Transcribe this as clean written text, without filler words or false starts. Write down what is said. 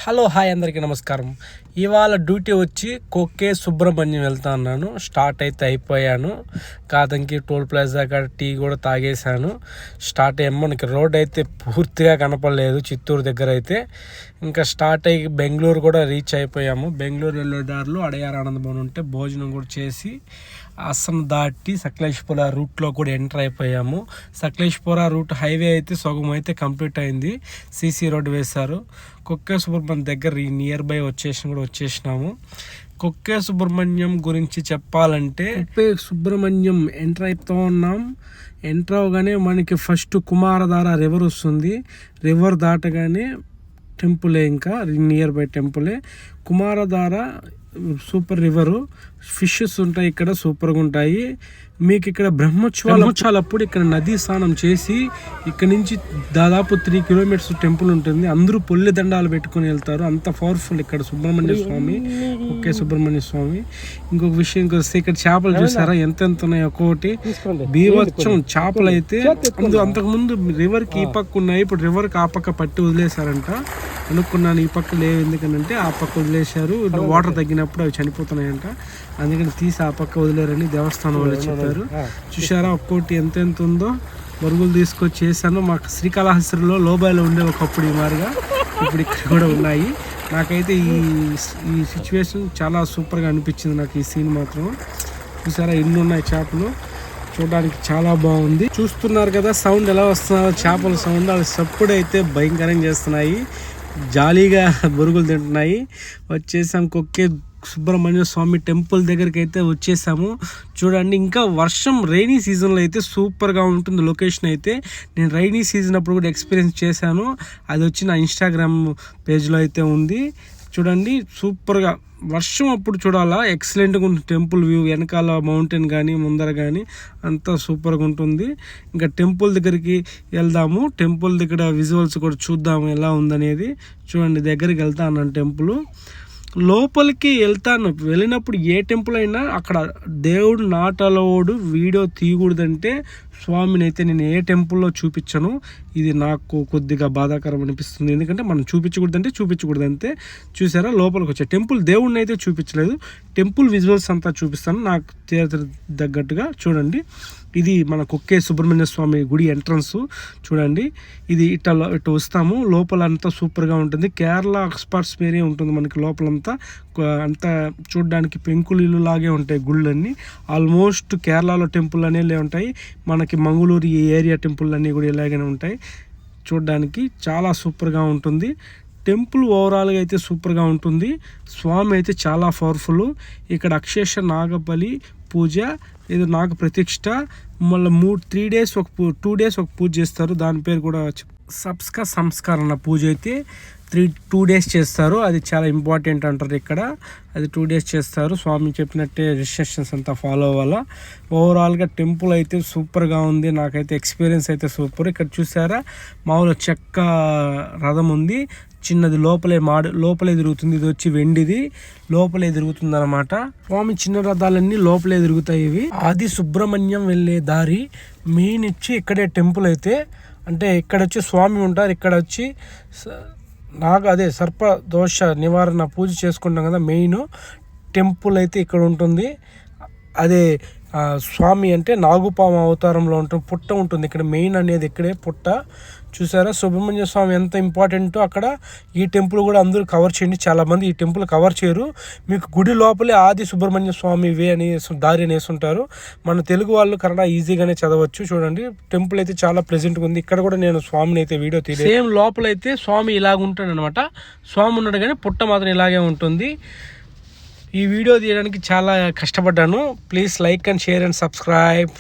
Hello hi అందరికీ నమస్కారం. ఇవాళ డ్యూటీ వచ్చి కొక్కే సుబ్రహ్మణ్యం వెళ్తా ఉన్నాను. స్టార్ట్ అయితే అయిపోయాను. కాదంకి టోల్ ప్లాజా కాడ టీ కూడా తాగేశాను. స్టార్ట్ అయ్యాము. మనకి రోడ్ అయితే పూర్తిగా కనపడలేదు చిత్తూరు దగ్గర అయితే. ఇంకా స్టార్ట్ అయ్యి బెంగళూరు కూడా రీచ్ అయిపోయాము. బెంగళూరు వెళ్ళే దారిలో అడయార్ ఆనంద భవన్ ఉంటే భోజనం కూడా చేసి అస్సం దాటి సకలేష్పుర రూట్లో కూడా ఎంటర్ అయిపోయాము. సకలేష్పుర రూట్ హైవే అయితే సగం అయితే కంప్లీట్ అయింది. సీసీ రోడ్ వేశారు. కొక్కే సుబ్రహ్మణ్యం దగ్గర ఈ నియర్ బై వచ్చేసినాము. కొక్కే సుబ్రహ్మణ్యం గురించి చెప్పాలంటే కొక్కే సుబ్రహ్మణ్యం ఎంటర్ అవుతూ ఉన్నాం. ఎంటర్ అవగానే మనకి ఫస్ట్ కుమారధార రివర్ వస్తుంది. రివర్ దాటగానే టెంపులే, ఇంకా నియర్ బై టెంపులే. Kumaradhara super river. ఫిషెస్ ఉంటాయి ఇక్కడ, సూపర్గా ఉంటాయి. మీకు ఇక్కడ బ్రహ్మోత్సవాలప్పుడు ఇక్కడ నదీ స్నానం చేసి ఇక్కడ నుంచి దాదాపు 3 కిలోమీటర్స్ టెంపుల్ ఉంటుంది. అందరూ పొల్లి దండాలు పెట్టుకుని వెళ్తారు. అంత పవర్ఫుల్ ఇక్కడ సుబ్రహ్మణ్య స్వామి, ఒకే సుబ్రహ్మణ్య స్వామి. ఇంకొక విషయం వస్తే ఇక్కడ చేపలు చూసారా ఎంత ఉన్నాయి, ఒక్కొక్కటి బీభత్సం చేపలు అయితే. అంతకుముందు రివర్కి ఈ పక్క ఉన్నాయి, ఇప్పుడు రివర్కి ఆ పక్క పట్టి వదిలేశారంట. అనుకున్నాను ఈ పక్క లేవు, ఎందుకనంటే ఆ పక్క వదిలేశారు. వాటర్ తగ్గినప్పుడు అవి చనిపోతున్నాయంట, అందుకని తీసి ఆ పక్క వదిలేరని దేవస్థానం వాళ్ళు చెప్పారు. చూసారా ఒక్కోటి ఎంత ఉందో. బరుగులు తీసుకొచ్చి చేశాను. మాకు శ్రీకాళహస్తిలో లోబాయిలో ఉండే ఒకప్పుడు ఈ మాదిరిగా ఇప్పుడు ఇక్కడ కూడా ఉన్నాయి. నాకైతే ఈ సిచ్యువేషన్ చాలా సూపర్గా అనిపించింది. నాకు ఈ సీన్ మాత్రం చూసారా ఎన్ని ఉన్నాయి చేపలు, చూడడానికి చాలా బాగుంది. చూస్తున్నారు కదా సౌండ్ ఎలా వస్తున్నారో, చేపల సౌండ్. అవి సప్పుడు అయితే భయంకరంగా చేస్తున్నాయి, జాలీగా బొరుగులు తింటున్నాయి. వచ్చేసాం కొక్కే సుబ్రహ్మణ్య స్వామి టెంపుల్ దగ్గరికి అయితే వచ్చేసాము. చూడండి, ఇంకా వర్షం రైనీ సీజన్లో అయితే సూపర్గా ఉంటుంది లొకేషన్ అయితే. నేను రైనీ సీజన్ అప్పుడు కూడా ఎక్స్పీరియన్స్ చేశాను. అది వచ్చి నా ఇన్స్టాగ్రామ్ పేజ్లో అయితే ఉంది. చూడండి సూపర్గా వర్షం అప్పుడు చూడాలా, ఎక్సలెంట్గా ఉంటుంది టెంపుల్ వ్యూ. వెనకాల మౌంటైన్ కానీ ముందర కానీ అంతా సూపర్గా ఉంటుంది. ఇంకా టెంపుల్ దగ్గరికి వెళ్దాము. టెంపుల్ దగ్గర విజువల్స్ కూడా చూద్దాము ఎలా ఉందనేది. చూడండి దగ్గరికి వెళ్తాను టెంపుల్ లోపలికి వెళ్తాను. వెళ్ళినప్పుడు ఏ టెంపుల్ అయినా అక్కడ దేవుడు నాట్ అలౌడ్ వీడియో తీయకూడదంటే స్వామిని అయితే నేను ఏ టెంపుల్లో చూపించను. ఇది నాకు కొద్దిగా బాధాకరం అనిపిస్తుంది, ఎందుకంటే మనం చూపించకూడదు అంతే. చూసారా లోపలికి వచ్చే టెంపుల్ దేవుడిని అయితే చూపించలేదు. టెంపుల్ విజువల్స్ అంతా చూపిస్తాను నాకు తగ్గట్టుగా. చూడండి, ఇది మన కొక్కే సుబ్రహ్మణ్య స్వామి గుడి ఎంట్రన్స్. చూడండి, ఇది ఇట్లా వస్తాము. లోపలంతా సూపర్గా ఉంటుంది. కేరళ ఎక్స్పర్ట్స్ వేరే ఉంటుంది మనకి లోపలంతా. అంతా చూడడానికి పెంకులు లాగే ఉంటాయి గుళ్ళన్నీ. ఆల్మోస్ట్ కేరళలో టెంపుల్ అనేవి ఉంటాయి. మనకి మంగళూరు ఈ ఏరియా టెంపుల్ అన్నీ కూడా ఇలాగనే ఉంటాయి. చూడడానికి చాలా సూపర్గా ఉంటుంది. టెంపుల్ ఓవరాల్గా అయితే సూపర్గా ఉంటుంది. స్వామి అయితే చాలా పవర్ఫుల్. ఇక్కడ అక్షేష నాగబలి పూజ, ఏదో నాగ ప్రతిష్ఠ, మళ్ళీ 2 డేస్ ఒక పూజ చేస్తారు. దాని పేరు కూడా సంస్కరణ పూజ అయితే 2 డేస్ చేస్తారు. అది చాలా ఇంపార్టెంట్ అంటారు ఇక్కడ. అది 2 డేస్ చేస్తారు. స్వామి చెప్పినట్టే రిస్ట్రిక్షన్స్ అంతా ఫాలో అవ్వాలా. ఓవరాల్గా టెంపుల్ అయితే సూపర్గా ఉంది. నాకైతే ఎక్స్పీరియన్స్ అయితే సూపర్. ఇక్కడ చూసారా మామూలు చెక్క రథం ఉంది, చిన్నది లోపలే తిరుగుతుంది. ఇది వచ్చి వెండిది, లోపలే తిరుగుతుంది అనమాట. స్వామి చిన్న రథాలన్నీ లోపలే తిరుగుతాయి. ఇవి ఆది సుబ్రహ్మణ్యం వెళ్ళే దారి. మెయిన్ ఇచ్చి ఇక్కడే టెంపుల్ అయితే, అంటే ఇక్కడ వచ్చి స్వామి ఉంటారు. ఇక్కడ వచ్చి సర్ప దోష నివారణ పూజ చేసుకుంటాం కదా, మెయిన్ టెంపుల్ అయితే ఇక్కడ ఉంటుంది. అదే స్వామి అంటే నాగుపాము అవతారంలో ఉంటుంది. పుట్ట ఉంటుంది ఇక్కడ, మెయిన్ అనేది ఇక్కడే పుట్ట. చూసారా సుబ్రహ్మణ్య స్వామి ఎంత ఇంపార్టెంటో అక్కడ. ఈ టెంపుల్ కూడా అందరూ కవర్ చేయండి. చాలామంది ఈ టెంపుల్ కవర్ చేయరు. మీకు గుడి లోపలే ఆది సుబ్రహ్మణ్య స్వామి వే అని దారి అనేసి ఉంటారు. మన తెలుగు వాళ్ళు కన్నడ ఈజీగానే చదవచ్చు. చూడండి టెంపుల్ అయితే చాలా ప్లెజెంట్గా ఉంది. ఇక్కడ కూడా నేను స్వామిని అయితే వీడియో తీయలేదు. సేమ్ లోపలైతే స్వామి ఇలాగ ఉంటాడు అనమాట. స్వామి ఉన్నాడు కానీ పుట్ట మాత్రం ఇలాగే ఉంటుంది. ఈ వీడియో తీయడానికి చాలా కష్టపడ్డాను. Please like and share and subscribe.